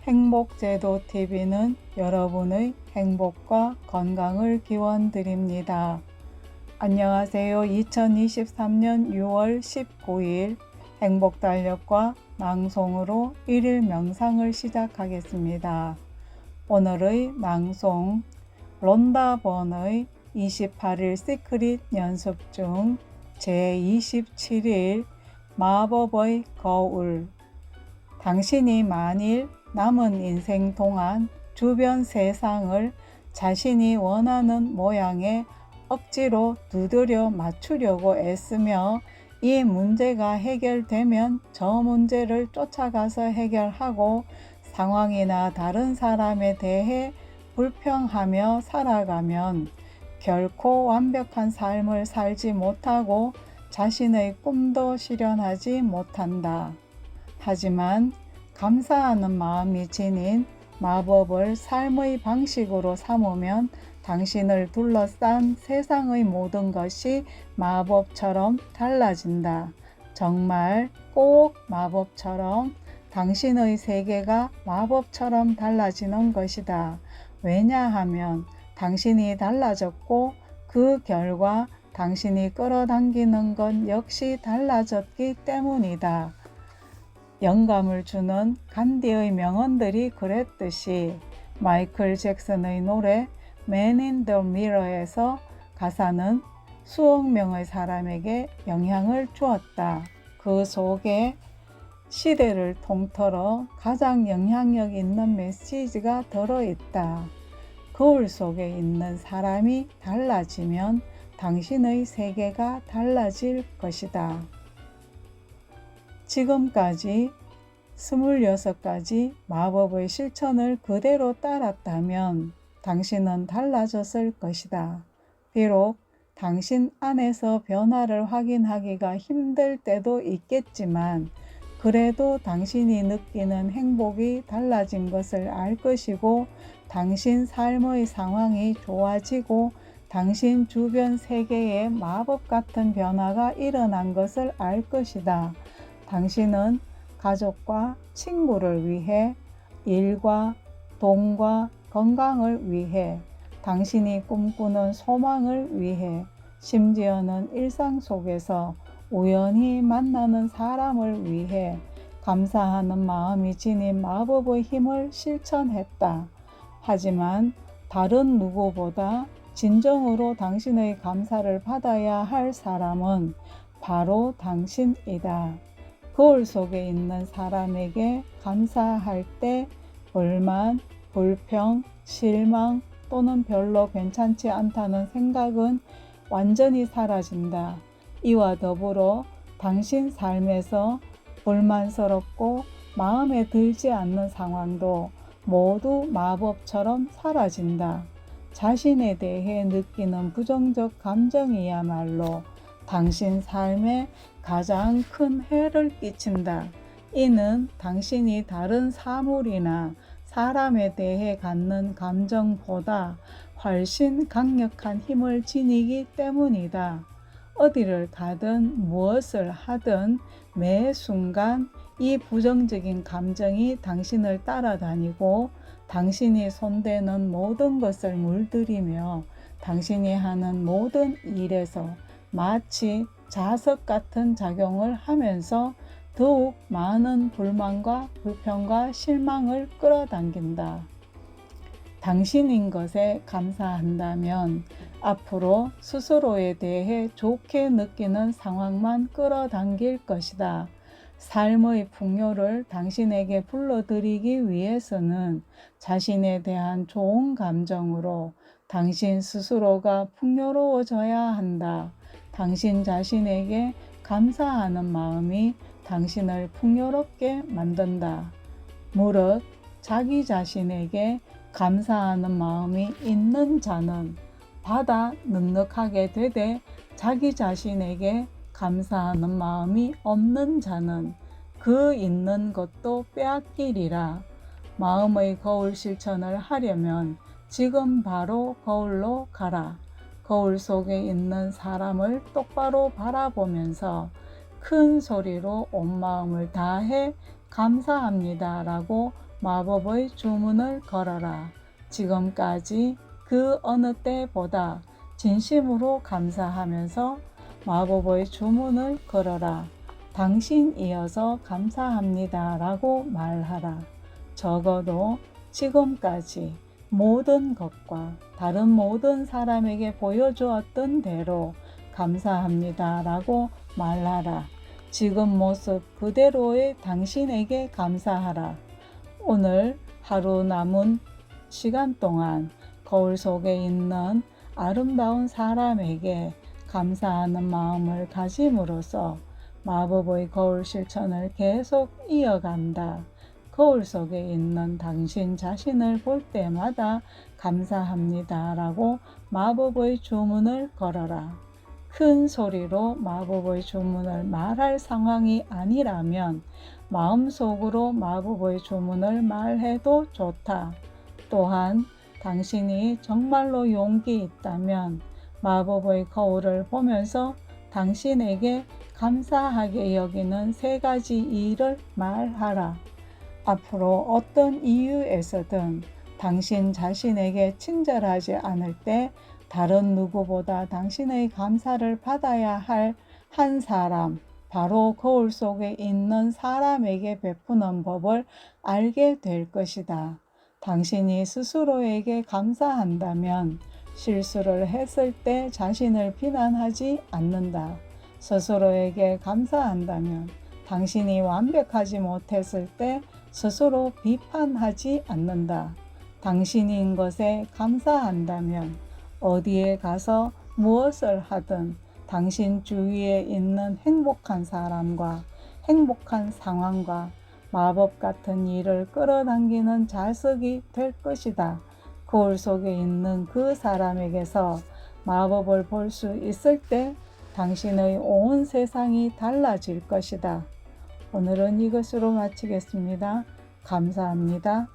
행복제도TV는 여러분의 행복과 건강을 기원드립니다. 안녕하세요. 2023년 6월 19일 행복달력과 낭송으로 1일 명상을 시작하겠습니다. 오늘의 낭송 론다 번의 28일 시크릿 연습 중 제27일 마법의 거울. 당신이 만일 남은 인생 동안 주변 세상을 자신이 원하는 모양에 억지로 두드려 맞추려고 애쓰며 이 문제가 해결되면 저 문제를 쫓아가서 해결하고 상황이나 다른 사람에 대해 불평하며 살아가면 결코 완벽한 삶을 살지 못하고 자신의 꿈도 실현하지 못한다. 하지만 감사하는 마음이 지닌 마법을 삶의 방식으로 삼으면 당신을 둘러싼 세상의 모든 것이 마법처럼 달라진다. 정말 꼭 마법처럼 당신의 세계가 마법처럼 달라지는 것이다. 왜냐하면 당신이 달라졌고 그 결과 당신이 끌어당기는 것 역시 달라졌기 때문이다. 영감을 주는 간디의 명언들이 그랬듯이 마이클 잭슨의 노래 Man in the Mirror에서 가사는 수억 명의 사람에게 영향을 주었다. 그 속에 시대를 통틀어 가장 영향력 있는 메시지가 들어있다. 거울 속에 있는 사람이 달라지면 당신의 세계가 달라질 것이다. 지금까지 26가지 마법의 실천을 그대로 따랐다면 당신은 달라졌을 것이다. 비록 당신 안에서 변화를 확인하기가 힘들 때도 있겠지만 그래도 당신이 느끼는 행복이 달라진 것을 알 것이고 당신 삶의 상황이 좋아지고 당신 주변 세계에 마법 같은 변화가 일어난 것을 알 것이다. 당신은 가족과 친구를 위해, 일과 돈과 건강을 위해, 당신이 꿈꾸는 소망을 위해, 심지어는 일상 속에서 우연히 만나는 사람을 위해 감사하는 마음이 지닌 마법의 힘을 실천했다. 하지만 다른 누구보다 진정으로 당신의 감사를 받아야 할 사람은 바로 당신이다. 거울 속에 있는 사람에게 감사할 때 불만, 불평, 실망 또는 별로 괜찮지 않다는 생각은 완전히 사라진다. 이와 더불어 당신 삶에서 불만스럽고 마음에 들지 않는 상황도 모두 마법처럼 사라진다. 자신에 대해 느끼는 부정적 감정이야말로 당신 삶에 가장 큰 해를 끼친다. 이는 당신이 다른 사물이나 사람에 대해 갖는 감정보다 훨씬 강력한 힘을 지니기 때문이다. 어디를 가든 무엇을 하든 매 순간 이 부정적인 감정이 당신을 따라다니고 당신이 손대는 모든 것을 물들이며 당신이 하는 모든 일에서 마치 자석 같은 작용을 하면서 더욱 많은 불만과 불평과 실망을 끌어당긴다. 당신인 것에 감사한다면 앞으로 스스로에 대해 좋게 느끼는 상황만 끌어당길 것이다. 삶의 풍요를 당신에게 불러들이기 위해서는 자신에 대한 좋은 감정으로 당신 스스로가 풍요로워져야 한다. 당신 자신에게 감사하는 마음이 당신을 풍요롭게 만든다. 무릇 자기 자신에게 감사하는 마음이 있는 자는 바다 넉넉하게 되되 자기 자신에게 감사하는 마음이 없는 자는 그 있는 것도 빼앗기리라. 마음의 거울 실천을 하려면 지금 바로 거울로 가라. 거울 속에 있는 사람을 똑바로 바라보면서 큰 소리로 온 마음을 다해 감사합니다 라고 마법의 주문을 걸어라. 지금까지 그 어느 때보다 진심으로 감사하면서 마법의 주문을 걸어라. 당신이어서 감사합니다 라고 말하라. 적어도 지금까지 모든 것과 다른 모든 사람에게 보여주었던 대로 감사합니다 라고 말하라. 지금 모습 그대로의 당신에게 감사하라. 오늘 하루 남은 시간 동안 거울 속에 있는 아름다운 사람에게 감사하는 마음을 가짐으로써 마법의 거울 실천을 계속 이어간다. 거울 속에 있는 당신 자신을 볼 때마다 감사합니다 라고 마법의 주문을 걸어라. 큰 소리로 마법의 주문을 말할 상황이 아니라면 마음속으로 마법의 주문을 말해도 좋다. 또한 당신이 정말로 용기 있다면 마법의 거울을 보면서 당신에게 감사하게 여기는 3가지 일을 말하라. 앞으로 어떤 이유에서든 당신 자신에게 친절하지 않을 때 다른 누구보다 당신의 감사를 받아야 할 한 사람, 바로 거울 속에 있는 사람에게 베푸는 법을 알게 될 것이다. 당신이 스스로에게 감사한다면 실수를 했을 때 자신을 비난하지 않는다. 스스로에게 감사한다면 당신이 완벽하지 못했을 때 스스로 비판하지 않는다. 당신인 것에 감사한다면 어디에 가서 무엇을 하든 당신 주위에 있는 행복한 사람과 행복한 상황과 마법 같은 일을 끌어당기는 자석이 될 것이다. 거울 속에 있는 그 사람에게서 마법을 볼 수 있을 때 당신의 온 세상이 달라질 것이다. 오늘은 이것으로 마치겠습니다. 감사합니다.